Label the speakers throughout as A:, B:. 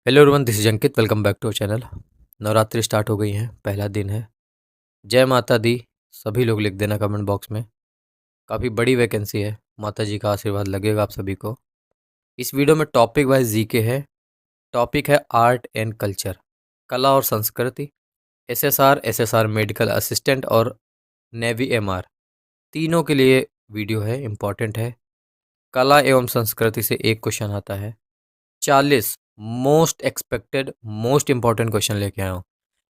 A: Hello everyone, this is Ankit. Welcome back to our channel. Navratri start हो गई हैं, पहला दिन है। जय माता दी सभी लोग लिख देना कमेंट बॉक्स में। काफ़ी बड़ी वैकेंसी है, माता जी का आशीर्वाद लगेगा आप सभी को। इस वीडियो में टॉपिक वाइज जीके है। टॉपिक है आर्ट एंड कल्चर, कला और संस्कृति। एसएसआर मेडिकल असिस्टेंट और नेवी एमआर, तीनों के लिए वीडियो है, इम्पॉर्टेंट है। कला एवं संस्कृति से एक क्वेश्चन आता है। 40 most expected most important question लेके आया हूँ।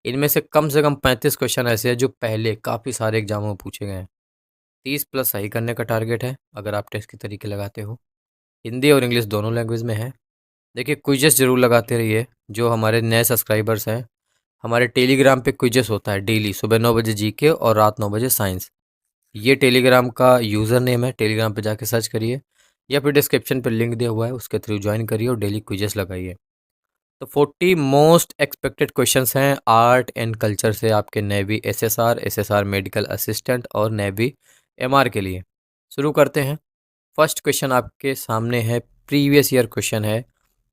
A: इनमें से कम 35 क्वेश्चन ऐसे हैं जो पहले काफ़ी सारे एग्जामों में पूछे गए हैं। 30 प्लस सही करने का टारगेट है अगर आप टेस्ट के तरीके लगाते हो। हिंदी और इंग्लिश दोनों लैंग्वेज में है। देखिए, क्विजेस जरूर लगाते रहिए। जो हमारे नए सब्सक्राइबर्स हैं, हमारे टेलीग्राम पे क्विजेस होता है डेली, सुबह 9 बजे जीके और रात 9 बजे साइंस। ये टेलीग्राम का यूज़र नेम है, टेलीग्राम पे जाके सर्च करिए या फिर डिस्क्रिप्शन पे लिंक दिया हुआ है, उसके थ्रू ज्वाइन करिए और डेली क्विजेस लगाइए। तो 40 मोस्ट एक्सपेक्टेड क्वेश्चंस हैं आर्ट एंड कल्चर से आपके नेवी एसएसआर मेडिकल असिस्टेंट और नेवी एमआर के लिए। शुरू करते हैं। फर्स्ट क्वेश्चन आपके सामने है, प्रीवियस ईयर क्वेश्चन है।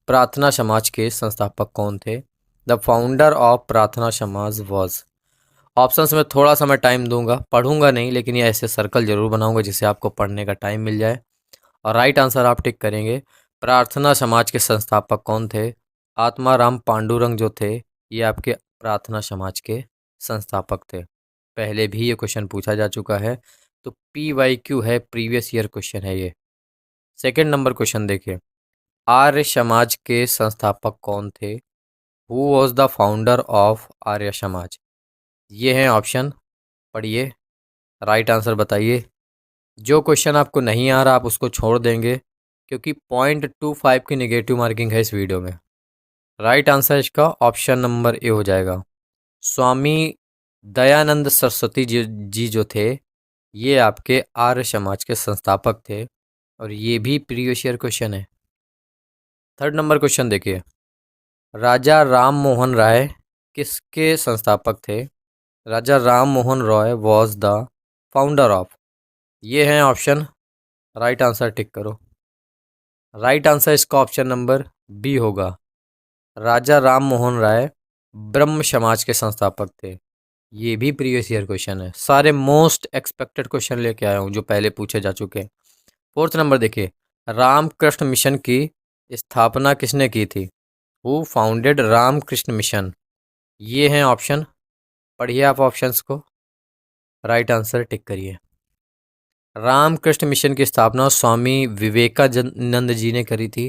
A: प्रार्थना समाज के संस्थापक कौन थे? द फाउंडर ऑफ प्रार्थना समाज वॉज। ऑप्शंस में थोड़ा सा मैं टाइम दूंगा, पढ़ूंगा नहीं, लेकिन ये ऐसे सर्कल जरूर बनाऊंगा जिससे आपको पढ़ने का टाइम मिल जाए। और राइट आंसर आप टिक करेंगे। प्रार्थना समाज के संस्थापक कौन थे? आत्माराम पांडुरंग जो थे, ये आपके प्रार्थना समाज के संस्थापक थे। पहले भी ये क्वेश्चन पूछा जा चुका है, तो PYQ है, प्रीवियस ईयर क्वेश्चन है ये। सेकंड नंबर क्वेश्चन देखिए, आर्य समाज के संस्थापक कौन थे? Who was the founder of Arya Samaj? ये हैं ऑप्शन, पढ़िए, राइट आंसर बताइए। जो क्वेश्चन आपको नहीं आ रहा आप उसको छोड़ देंगे, क्योंकि 0.25 की नेगेटिव मार्किंग है इस वीडियो में। राइट आंसर इसका ऑप्शन नंबर ए हो जाएगा। स्वामी दयानंद सरस्वती जी जो थे, ये आपके आर्य समाज के संस्थापक थे और ये भी प्रीवियस ईयर क्वेश्चन है। थर्ड नंबर क्वेश्चन देखिए, राजा राम मोहन राय किसके संस्थापक थे? Raja Ram Mohan Roy was the founder of. ये हैं ऑप्शन, राइट आंसर टिक करो। राइट आंसर इसका ऑप्शन नंबर बी होगा। राजा राम मोहन राय ब्रह्म समाज के संस्थापक थे। ये भी प्रीवियस ईयर क्वेश्चन है। सारे मोस्ट एक्सपेक्टेड क्वेश्चन लेके आया हूँ जो पहले पूछे जा चुके हैं। फोर्थ नंबर देखिए, रामकृष्ण मिशन की स्थापना किसने की थी? Who founded Ramakrishna mission? ये हैं ऑप्शन, पढ़िए आप ऑप्शंस को, राइट आंसर टिक करिए। रामकृष्ण मिशन की स्थापना स्वामी विवेकानंद जी ने करी थी।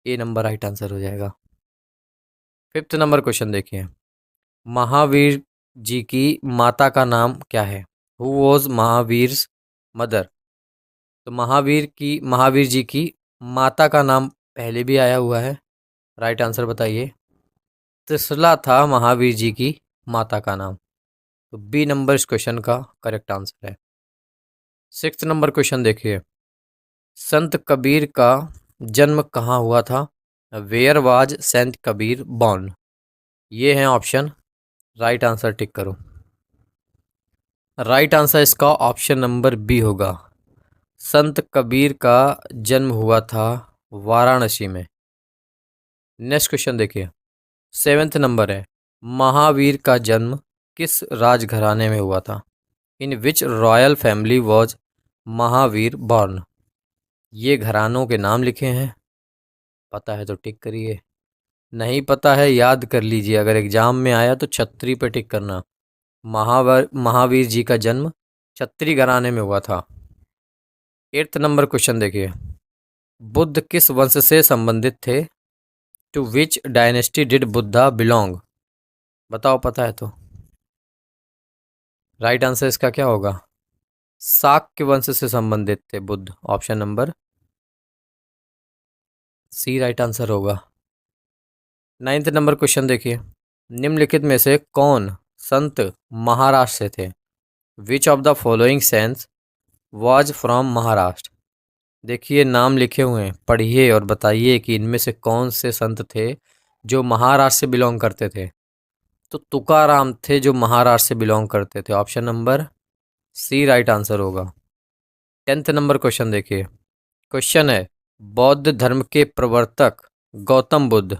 A: ए नंबर राइट आंसर हो जाएगा। फिफ्थ नंबर क्वेश्चन देखिए, महावीर जी की माता का नाम क्या है? Who was Mahavir's mother? तो महावीर जी की माता का नाम पहले भी आया हुआ है, राइट आंसर बताइए। त्रिशला था महावीर जी की माता का नाम, तो बी नंबर इस क्वेश्चन का करेक्ट आंसर है। सिक्स्थ नंबर क्वेश्चन देखिए, संत कबीर का जन्म कहाँ हुआ था? Where was saint Kabir born? ये हैं ऑप्शन, राइट आंसर टिक करो। राइट आंसर इसका ऑप्शन नंबर बी होगा। संत कबीर का जन्म हुआ था वाराणसी में। नेक्स्ट क्वेश्चन देखिए, सेवेंथ नंबर है, महावीर का जन्म किस राजघराने में हुआ था? In which royal family was Mahavir born? ये घरानों के नाम लिखे हैं, पता है तो टिक करिए, नहीं पता है याद कर लीजिए। अगर एग्जाम में आया तो छत्री पे टिक करना। महावीर जी का जन्म छत्री घराने में हुआ था। एट्थ नंबर क्वेश्चन देखिए, बुद्ध किस वंश से संबंधित थे? To which dynasty did Buddha belong? बताओ पता है तो। राइट आंसर इसका क्या होगा? शाक्य वंश से संबंधित थे Buddha, option number C right answer होगा। नाइन्थ नंबर क्वेश्चन देखिए, निम्नलिखित में से कौन संत महाराष्ट्र से थे? Which of the following saints was from Maharashtra? देखिए नाम लिखे हुए हैं, पढ़िए और बताइए कि इनमें से कौन से संत थे जो महाराष्ट्र से बिलोंग करते थे। तो तुकाराम थे जो महाराष्ट्र से बिलोंग करते थे, option number C right answer होगा। टेंथ नंबर क्वेश्चन देखिए, क्वेश्चन है, बौद्ध धर्म के प्रवर्तक गौतम बुद्ध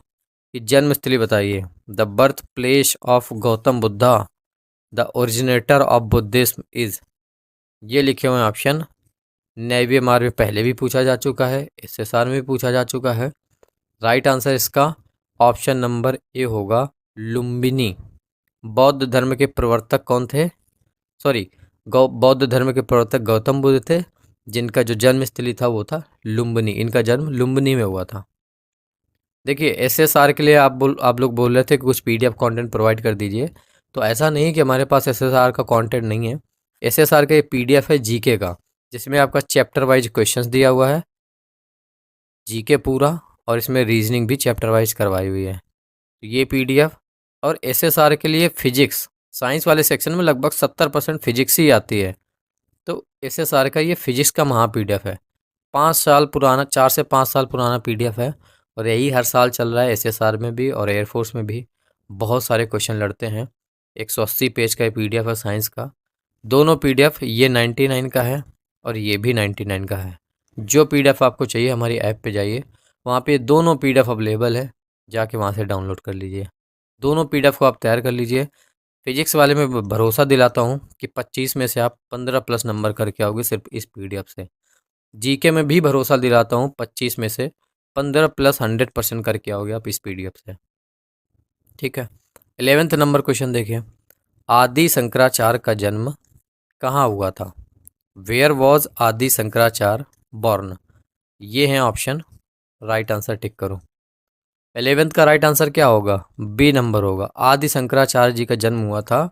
A: कि जन्मस्थली बताइए। The birth place of Gautam Buddha, the originator of Buddhism is. ये लिखे हुए ऑप्शन नेवी मार में पहले भी पूछा जा चुका है, एसएसआर में भी पूछा जा चुका है। राइट आंसर इसका ऑप्शन नंबर ए होगा, लुम्बिनी। बौद्ध धर्म के प्रवर्तक कौन थे? सॉरी, बौद्ध धर्म के प्रवर्तक गौतम बुद्ध थे, जिनका जो जन्म स्थली था वो था लुम्बिनी। इनका जन्म लुम्बिनी में हुआ था। देखिए, एसएसआर के लिए आप लोग बोल रहे थे कि कुछ पीडीएफ कंटेंट प्रोवाइड कर दीजिए, तो ऐसा नहीं कि हमारे पास एसएसआर का कंटेंट नहीं है। एसएसआर का ये पीडीएफ है जीके का, जिसमें आपका चैप्टर वाइज क्वेश्चंस दिया हुआ है, जीके पूरा, और इसमें रीजनिंग भी चैप्टर वाइज करवाई हुई है। तो ये पीडीएफ, और एसएसआर के लिए फिजिक्स, साइंस वाले सेक्शन में लगभग 70% फिजिक्स ही आती है। तो एसएसआर का ये फिजिक्स का महा पीडीएफ है। 5 साल पुराना, 4 से 5 साल पुराना पीडीएफ है, और यही हर साल चल रहा है एसएसआर में भी और एयरफोर्स में भी। बहुत सारे क्वेश्चन लड़ते हैं। 180 पेज का पीडीएफ है साइंस का। दोनों पीडीएफ, ये 99 का है और ये भी 99 का है। जो पीडीएफ आपको चाहिए हमारी ऐप पे जाइए, वहाँ पे दोनों पीडीएफ अवेलेबल है, जाके वहाँ से डाउनलोड कर लीजिए। दोनों पीडीएफ को आप तैयार कर लीजिए। फिजिक्स वाले में भरोसा दिलाता हूँ कि 25 में से आप 15 प्लस नंबर करके आओगे सिर्फ इस पीडीएफ से। जीके में भी भरोसा दिलाता हूँ, 25 में से 15 प्लस 100% करके आओगे आप इस पीडीएफ से। ठीक है। 11th नंबर क्वेश्चन देखिए। आदि शंकराचार्य का जन्म कहाँ हुआ था? वेयर वॉज आदि शंकराचार्य बॉर्न? ये हैं ऑप्शन। राइट आंसर टिक करो। 11th का राइट आंसर क्या होगा? बी नंबर होगा। आदि शंकराचार्य जी का जन्म हुआ था,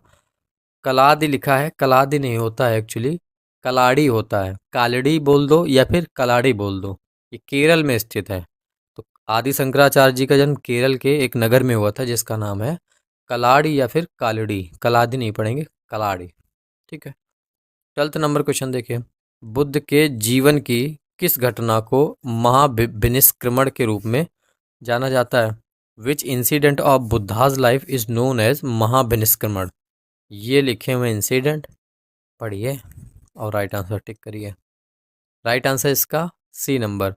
A: कलादि लिखा है, कलादि नहीं होता है एक्चुअली, कलाड़ी होता है। कालड़ी बोल दो या फिर कलाड़ी बोल दो। ये केरल में स्थित है। तो आदि शंकराचार्य जी का जन्म केरल के एक नगर में हुआ था जिसका नाम है कलाड़ी या फिर कालड़ी। कलादि नहीं पढ़ेंगे, कलाड़ी। ठीक है। 12th नंबर क्वेश्चन देखिए। बुद्ध के जीवन की किस घटना को महाविनिष्क्रमण के रूप में जाना जाता है? Which incident of Buddha's life is known as Mahabhinishkraman? ये लिखे हुए इंसिडेंट पढ़िए और राइट आंसर टिक करिए। राइट आंसर इसका सी नंबर।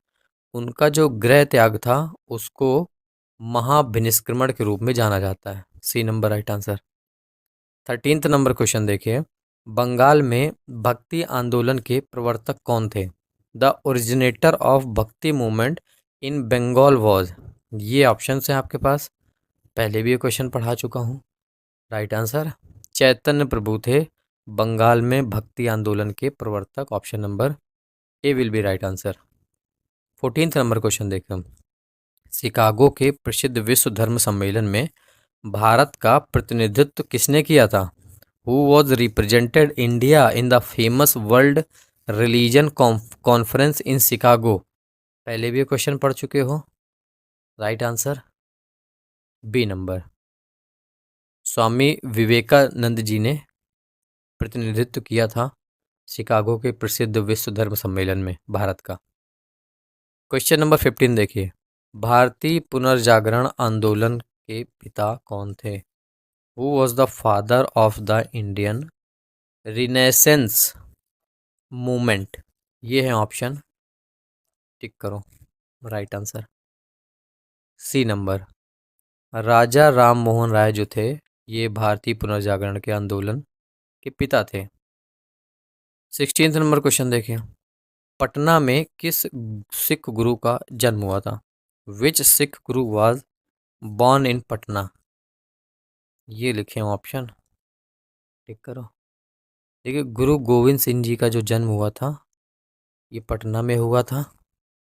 A: उनका जो गृह त्याग था उसको महाविनिष्क्रमण के रूप में जाना जाता है। C number right answer. 13th number question देखिए। बंगाल में भक्ति आंदोलन के प्रवर्तक कौन थे? The originator of Bhakti movement in Bengal was. ये ऑप्शन है आपके पास, पहले भी ये क्वेश्चन पढ़ा चुका हूँ। राइट आंसर चैतन्य प्रभु थे बंगाल में भक्ति आंदोलन के प्रवर्तक। Option number A will be right answer. 14th number question देखते हम। शिकागो के प्रसिद्ध विश्व धर्म सम्मेलन में भारत का प्रतिनिधित्व किसने किया था? Who was represented India in the famous world religion conference in Chicago? पहले भी ये क्वेश्चन पढ़ चुके हो। Right answer B number. Swami Vivekananda ji ने प्रतिनिधित्व किया था शिकागो के प्रसिद्ध विश्व धर्म सम्मेलन में भारत का। क्वेश्चन नंबर 15 देखिए। भारतीय पुनर्जागरण आंदोलन के पिता कौन थे? Who was the father of the Indian renaissance movement? ये है ऑप्शन, टिक करो। Right answer C number. Raja Ram Mohan Roy जो थे, ये भारतीय पुनर्जागरण के आंदोलन के पिता थे। 16th नंबर क्वेश्चन देखिए। पटना में किस सिख गुरु का जन्म हुआ था? विच सिख गुरु वाज बॉर्न इन पटना? ये लिखे ऑप्शन, टिक करो। देखिए, गुरु गोविंद सिंह जी का जो जन्म हुआ था ये पटना में हुआ था।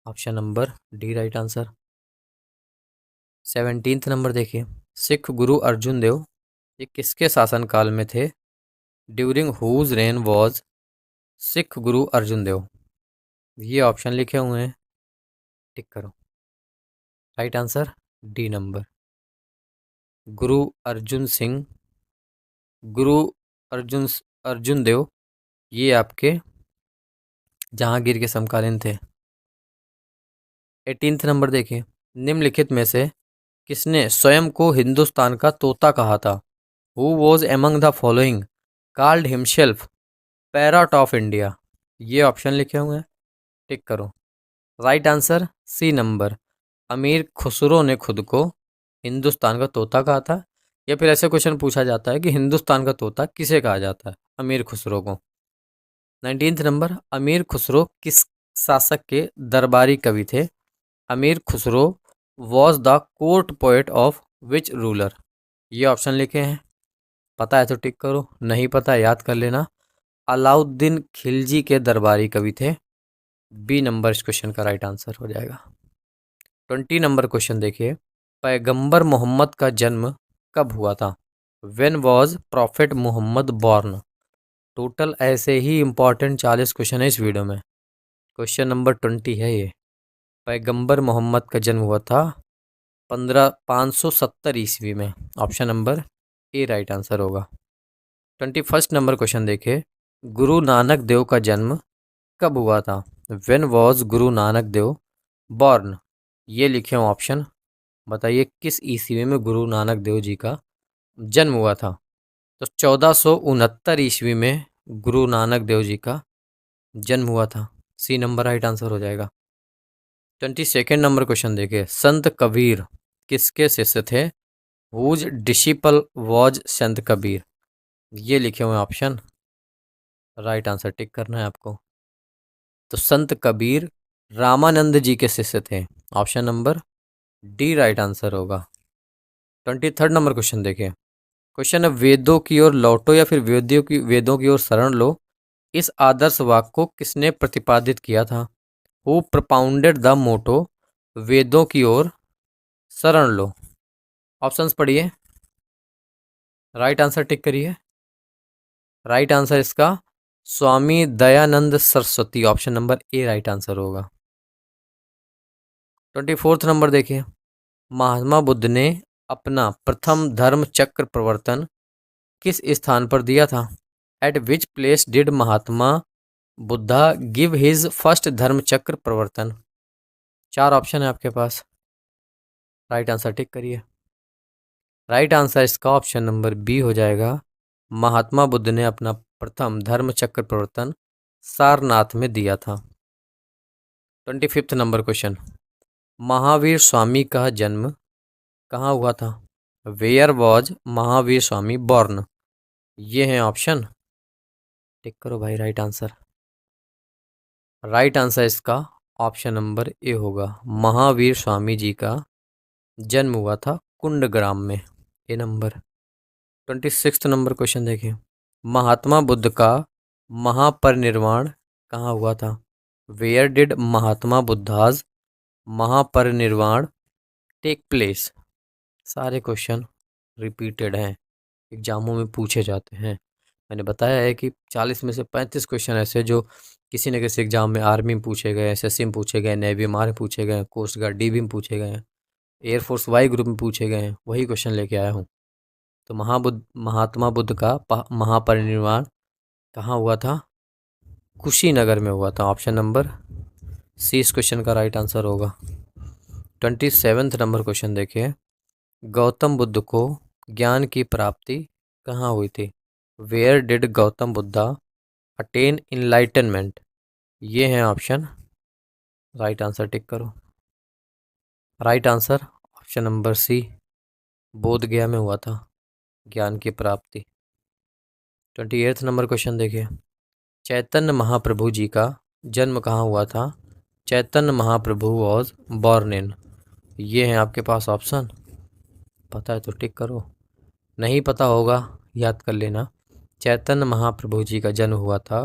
A: Option number D right answer. 17th number देखिए। सिख गुरु अर्जुन देव ये किसके शासनकाल में थे? During whose reign was Sikh Guru Arjun देव? ये ऑप्शन लिखे हुए हैं, टिक करो। Right answer D number. गुरु अर्जुन सिंह, गुरु अर्जुन अर्जुन देव ये आपके जहांगीर के समकालीन थे। 18th नंबर देखिए। निम्नलिखित में से किसने स्वयं को हिंदुस्तान का तोता कहा था? Who was among the following called himself parrot of India? ये ऑप्शन लिखे हुए हैं, टिक करो। Right answer C number. Amir Khusro ने खुद को हिंदुस्तान का तोता कहा था, या फिर ऐसे क्वेश्चन पूछा जाता है कि हिंदुस्तान का तोता किसे कहा जाता है? अमीर खुसरो को। 19th नंबर, अमीर खुसरो किस शासक के दरबारी कवि थे? अमीर Khusro was the court poet of which ruler? ये ऑप्शन लिखे हैं, पता है तो टिक करो, नहीं पता है याद कर लेना। अलाउद्दीन खिलजी के दरबारी कवि थे। बी नंबर इस क्वेश्चन का राइट आंसर हो जाएगा। 20 नंबर क्वेश्चन देखिए, पैगंबर मोहम्मद का जन्म कब हुआ था? When was prophet Muhammad born? Total ऐसे ही इंपॉर्टेंट 40 क्वेश्चन है इस वीडियो में। क्वेश्चन नंबर 20 है ये, पैगंबर मोहम्मद का जन्म हुआ था 570 ईस्वी में। Option number A right answer होगा। 21 नंबर क्वेश्चन देखिए, गुरु नानक देव का जन्म कब हुआ था? When was Guru Nanak Dev born? ये लिखे हूँ ऑप्शन, बताइए किस ईस्वी में गुरु नानक देव जी का जन्म हुआ था? तो 1469 ईस्वी में गुरु नानक देव जी का जन्म हुआ था। सी नंबर राइट आंसर हो जाएगा। 22 नंबर क्वेश्चन देखिए, संत कबीर किसके शिष्य थे? हुज डिसिपल वॉज संत कबीर? ये लिखे हुए ऑप्शन, राइट आंसर टिक करना है आपको। तो संत कबीर रामानंद जी के शिष्य थे। Option number D right answer होगा। 23 नंबर क्वेश्चन देखिए, क्वेश्चन है वेदों की ओर लौटो या फिर वेदों की ओर शरण लो, इस आदर्श वाक्य को किसने प्रतिपादित किया था? हु प्रपाउंडेड द मोटो वेदों की ओर शरण लो? ऑप्शंस पढ़िए, राइट आंसर टिक करिए। राइट आंसर इसका Swami Dayanand Saraswati. Option number A right answer होगा। 24 नंबर देखिए, महात्मा बुद्ध ने अपना प्रथम धर्म चक्र प्रवर्तन किस स्थान पर दिया था? Eight which place did Mahatma Buddha give his first धर्म चक्र प्रवर्तन? 4 ऑप्शन है आपके पास, राइट आंसर टिक करिए। राइट आंसर इसका ऑप्शन नंबर बी हो जाएगा। महात्मा बुद्ध ने अपना प्रथम धर्म चक्र प्रवर्तन सारनाथ में दिया था। 25 नंबर क्वेश्चन, महावीर स्वामी का जन्म कहाँ हुआ था? Where was Mahavir Swami born? ये हैं ऑप्शन, टिक करो भाई राइट आंसर। राइट आंसर इसका ऑप्शन नंबर ए होगा। महावीर स्वामी जी का जन्म हुआ था कुंडग्राम में। ए नंबर। 26 नंबर क्वेश्चन देखिए, महात्मा बुद्ध का महापरिनिर्वाण कहाँ हुआ था? Where did Mahatma Buddha's Mahaparinirvana take place? सारे क्वेश्चन रिपीटेड हैं, एग्जामों में पूछे जाते हैं। मैंने बताया है कि 40 में से 35 क्वेश्चन ऐसे जो किसी न किसी एग्जाम में आर्मी में पूछे गए, एसएससी में पूछे गए, नेवी में पूछे गए, कोस्ट गार्ड डीबी में पूछे गए, एयरफोर्स वाई ग्रुप में पूछे गए हैं, वही क्वेश्चन लेके आया हूँ। तो महात्मा बुद्ध का महापरिनिर्वाण कहाँ हुआ था? कुशीनगर में हुआ था। ऑप्शन नंबर सी इस क्वेश्चन का राइट आंसर होगा। 27 नंबर क्वेश्चन देखिए, गौतम बुद्ध को ज्ञान की प्राप्ति कहाँ हुई थी? Where did Gautam Buddha attain enlightenment? ये हैं ऑप्शन, राइट आंसर टिक करो। Right answer option number C, Bodh Gaya में हुआ था ज्ञान की प्राप्ति। 28 नंबर क्वेश्चन देखिए, चैतन्य महाप्रभु जी का जन्म कहाँ हुआ था? Chaitanya Mahaprabhu was born in? ये हैं आपके पास ऑप्शन, पता है तो टिक करो, नहीं पता होगा याद कर लेना। चैतन्य महाप्रभु जी का जन्म हुआ था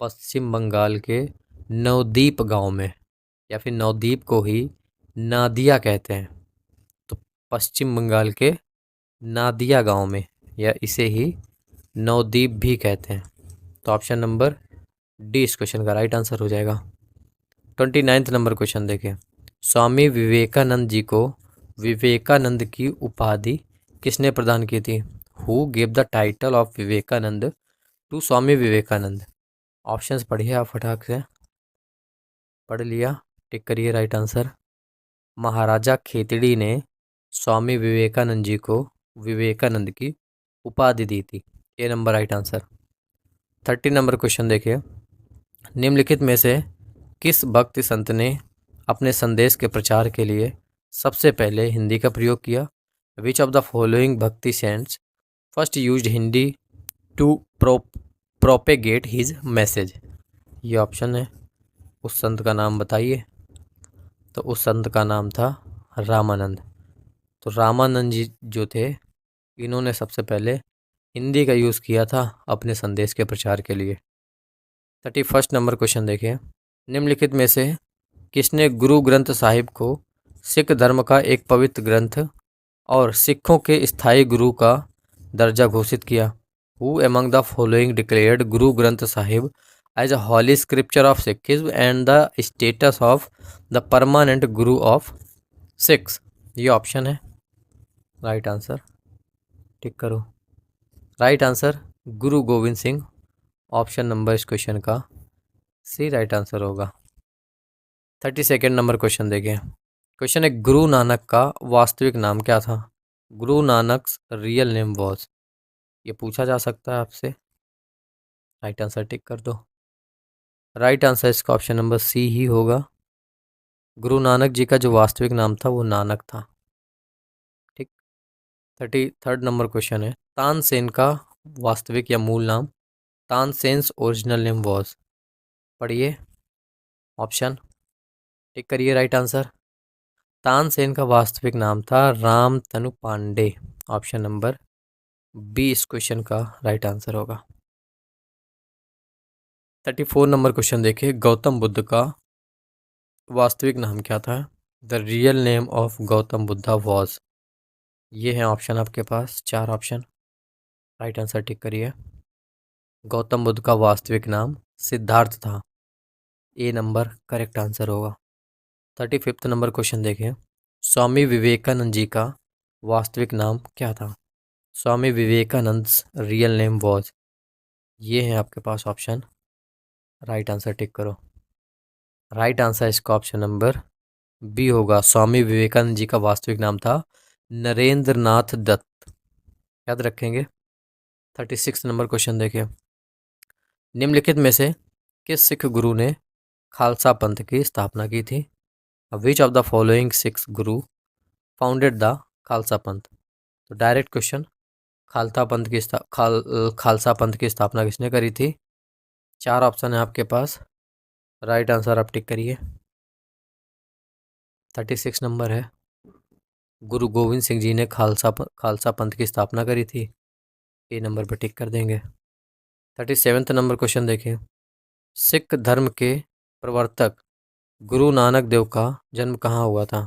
A: पश्चिम बंगाल के नवदीप गांव में, या फिर नवदीप को ही नादिया कहते हैं। तो पश्चिम बंगाल के नादिया गांव में, या इसे ही नवदीप भी कहते हैं। तो ऑप्शन नंबर डी इस क्वेश्चन का राइट आंसर हो जाएगा। 29 नंबर क्वेश्चन देखें, स्वामी विवेकानंद जी को विवेकानंद की उपाधि किसने प्रदान की थी? Who give the title of Vivekananda to Swami Vivekananda? Options पढ़िए आप फटाक से, पढ़ लिया, टिक करिए राइट आंसर। महाराजा खेतड़ी ने स्वामी विवेकानंद जी को विवेकानंद की उपाधि दी थी। A number right answer. 30 number question देखिए, निम्नलिखित में से किस भक्ति संत ने अपने संदेश के प्रचार के लिए सबसे पहले हिंदी का प्रयोग किया? Which of the following Bhakti saints first used Hindi to propagate his message. ये ऑप्शन है, उस संत का नाम बताइए। तो उस संत का नाम था रामानंद। तो रामानंद जी जो थे, इन्होंने सबसे पहले हिंदी का यूज़ किया था अपने संदेश के प्रचार के लिए। 31 नंबर क्वेश्चन देखिए, निम्नलिखित में से किसने गुरु ग्रंथ साहिब को सिख धर्म का एक पवित्र ग्रंथ और सिखों के स्थायी गुरु का दर्जा घोषित किया? Who among the following declared Guru Granth Sahib as a holy scripture of Sikhism and the status of the permanent Guru of Sikhs? ये ऑप्शन है, राइट आंसर टिक करो। Right answer Guru Gobind Singh. Option number इस क्वेश्चन का सी राइट आंसर होगा। 32 नंबर क्वेश्चन देखिए, क्वेश्चन है गुरु नानक का वास्तविक नाम क्या था? Guru Nanak real name was. ये पूछा जा सकता है आपसे। राइट आंसर टिक कर दो। राइट आंसर इसका ऑप्शन नंबर सी ही होगा। गुरु नानक जी का जो वास्तविक नाम था वो नानक था। ठीक। 33 नंबर क्वेश्चन है, तानसेन का वास्तविक या मूल नाम? Tansen's original name was. पढ़िए ऑप्शन, टिक करिए राइट आंसर। तानसेन का वास्तविक नाम था राम तनु पांडे। ऑप्शन नंबर बी इस क्वेश्चन का राइट आंसर होगा। 34 नंबर क्वेश्चन देखिए, गौतम बुद्ध का वास्तविक नाम क्या था? The real name of Gautam Buddha was. ये है ऑप्शन आपके पास, 4 ऑप्शन। राइट आंसर टिक करिए। गौतम बुद्ध का वास्तविक नाम सिद्धार्थ था। ए नंबर करेक्ट आंसर होगा। 35 नंबर क्वेश्चन देखिए, स्वामी विवेकानंद जी का वास्तविक नाम क्या था? Swami Vivekananda real name was. ये है आपके पास ऑप्शन। राइट आंसर टिक करो। राइट आंसर इसका ऑप्शन नंबर बी होगा। स्वामी विवेकानंद जी का वास्तविक नाम था नरेंद्र नाथ दत्त। याद रखेंगे। 36 नंबर क्वेश्चन देखिए, निम्नलिखित में से किस सिख गुरु ने खालसा पंथ की स्थापना की थी? विच of the following six Guru founded the Khalsa पंथ? तो डायरेक्ट क्वेश्चन, खालसा पंथ की स्थापना किसने करी थी? 4 ऑप्शन है आपके पास। राइट आंसर आप टिक करिए। 36 नंबर है, गुरु गोविंद सिंह जी ने खालसा पंथ की स्थापना करी थी। ए नंबर पर टिक कर देंगे। 37 नंबर क्वेश्चन देखिए, सिख धर्म के प्रवर्तक गुरु नानक देव का जन्म कहाँ हुआ था?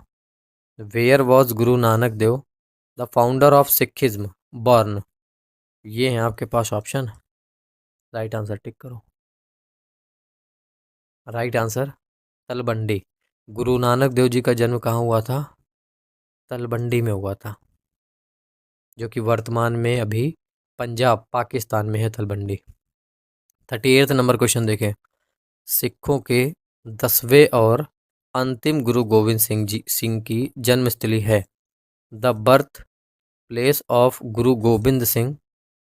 A: Where was Guru Nanak Dev the founder of Sikhism born? ये हैं आपके पास ऑप्शन। राइट आंसर टिक करो। Right answer Talwandi. गुरु नानक देव जी का जन्म कहाँ हुआ था? तलबंडी में हुआ था, जो कि वर्तमान में अभी पंजाब पाकिस्तान में है तलबंडी। 38 नंबर क्वेश्चन देखें, सिखों के 10वें और अंतिम गुरु गोविंद सिंह की जन्मस्थली है। The birth place of Guru Gobind Singh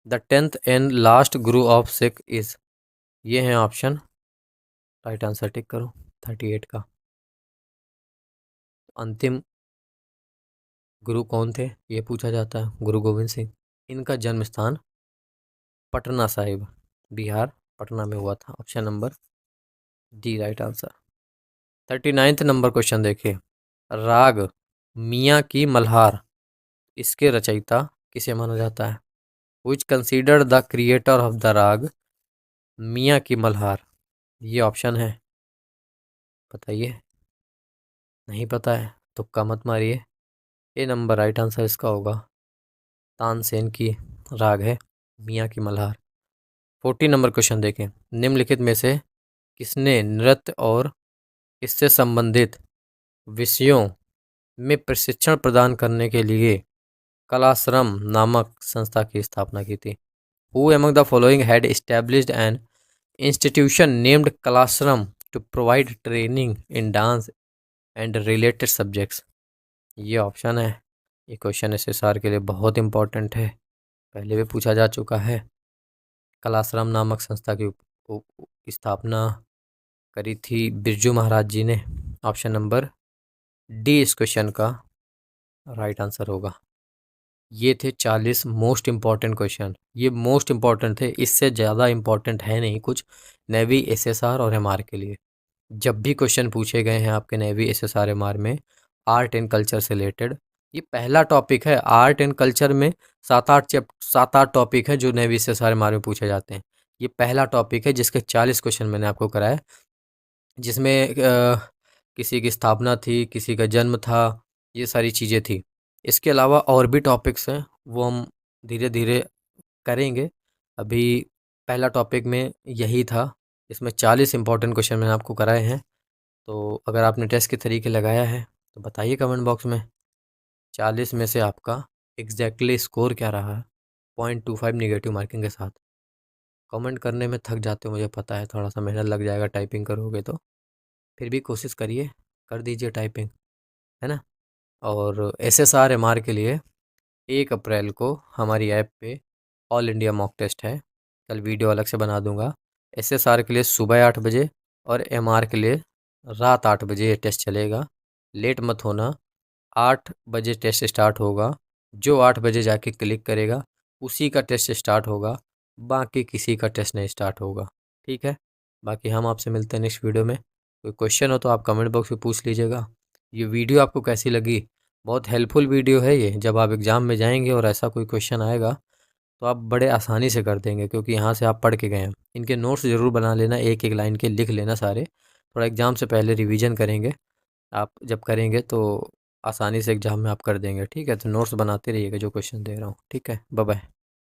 A: the 10th and last Guru of Sikh is. ये हैं ऑप्शन। राइट आंसर टिक करो। 38 का अंतिम गुरु कौन थे ये पूछा जाता है, गुरु गोविंद सिंह। इनका जन्म स्थान पटना साहिब बिहार पटना में हुआ था। Option number D right answer. 39 number question देखिए, राग मियाँ की मल्हार, इसके रचयिता किसे माना जाता है? Which considered the creator of the Raag Miyan की मल्हार? ये ऑप्शन है, बताइए। नहीं पता है, तुक्का मत मारिए। ए नंबर राइट आंसर इसका होगा। तानसेन की राग है मियाँ की मल्हार। 40 नंबर क्वेश्चन देखें, निम्नलिखित में से किसने नृत्य और इससे संबंधित विषयों में प्रशिक्षण प्रदान करने के लिए कलाश्रम नामक संस्था की स्थापना की थी? Who among the following had established an institution named Kalashram to provide training in dance and related subjects? ये ऑप्शन है। ये क्वेश्चन SSR के लिए बहुत इंपॉर्टेंट है, पहले भी पूछा जा चुका है। कलाश्रम नामक संस्था की स्थापना करी थी बिरजू महाराज जी ने। ऑप्शन नंबर डी इस क्वेश्चन का राइट आंसर होगा। ये थे 40 मोस्ट इम्पॉर्टेंट क्वेश्चन। ये मोस्ट इम्पॉर्टेंट थे, इससे ज़्यादा इम्पॉर्टेंट है नहीं कुछ नेवी, एसएसआर और एमआर के लिए। जब भी क्वेश्चन पूछे गए हैं आपके नेवी, एसएसआर, एमआर में आर्ट एंड कल्चर से रिलेटेड, ये पहला टॉपिक है। आर्ट एंड कल्चर में 7-8 टॉपिक है जो नेवी, एसएसआर, एमआर में पूछे जाते हैं। ये पहला टॉपिक है जिसके 40 क्वेश्चन मैंने आपको कराए, जिसमें किसी की स्थापना थी, किसी का जन्म था, ये सारी चीज़ें थी। इसके अलावा और भी टॉपिक्स हैं, वो हम धीरे धीरे करेंगे। अभी पहला टॉपिक में यही था। इसमें 40 इंपॉर्टेंट क्वेश्चन मैंने आपको कराए हैं। तो अगर आपने टेस्ट के तरीके लगाया है तो बताइए कमेंट बॉक्स में 40 में से आपका एग्जैक्टली स्कोर क्या रहा है, 0.25 निगेटिव मार्किंग के साथ। कमेंट करने में थक जाते हो, मुझे पता है, थोड़ा सा मेहनत लग जाएगा टाइपिंग करोगे तो, फिर भी कोशिश करिए, कर दीजिए टाइपिंग, है ना। और एसएसआर एमआर के लिए 1 अप्रैल को हमारी ऐप पे ऑल इंडिया मॉक टेस्ट है। कल वीडियो अलग से बना दूंगा। एसएसआर के लिए सुबह 8 बजे और एमआर के लिए रात 8 बजे ये टेस्ट चलेगा। लेट मत होना, 8 बजे टेस्ट स्टार्ट होगा। जो 8 बजे जाके क्लिक करेगा उसी का टेस्ट स्टार्ट होगा, बाकी किसी का टेस्ट नहीं स्टार्ट होगा। ठीक है, बाकी हम आपसे मिलते हैं नेक्स्ट वीडियो में। कोई क्वेश्चन हो तो आप कमेंट बॉक्स में पूछ लीजिएगा। ये वीडियो आपको कैसी लगी? बहुत हेल्पफुल वीडियो है ये। जब आप एग्ज़ाम में जाएंगे और ऐसा कोई क्वेश्चन आएगा तो आप बड़े आसानी से कर देंगे, क्योंकि यहाँ से आप पढ़ के गए हैं। इनके नोट्स ज़रूर बना लेना, एक एक लाइन के लिख लेना सारे। थोड़ा एग्ज़ाम से पहले रिवीजन करेंगे, आप जब करेंगे तो आसानी से एग्ज़ाम में आप कर देंगे। ठीक है, तो नोट्स बनाते रहिएगा जो क्वेश्चन दे रहा हूँ। ठीक है, बाय बाय।